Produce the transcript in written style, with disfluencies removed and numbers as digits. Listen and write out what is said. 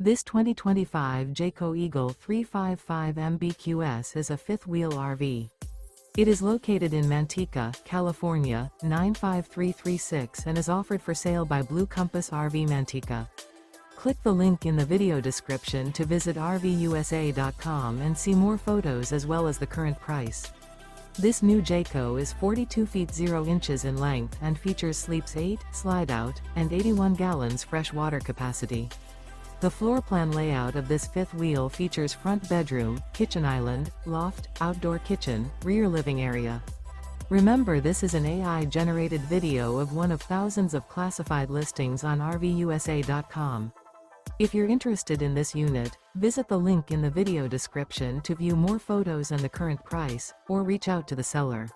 This 2025 Jayco Eagle 355 MBQS is a fifth-wheel RV. It is located in Manteca, California, 95336 and is offered for sale by Blue Compass RV Manteca. Click the link in the video description to visit RVUSA.com and see more photos as well as the current price. This new Jayco is 42 feet 0 inches in length and features sleeps 8, Slideout, and 81 gallons fresh water capacity. The floor plan layout of this fifth wheel features front bedroom, kitchen island, loft, outdoor kitchen, rear living area. Remember, this is an AI-generated video of one of thousands of classified listings on RVUSA.com. If you're interested in this unit, visit the link in the video description to view more photos and the current price, or reach out to the seller.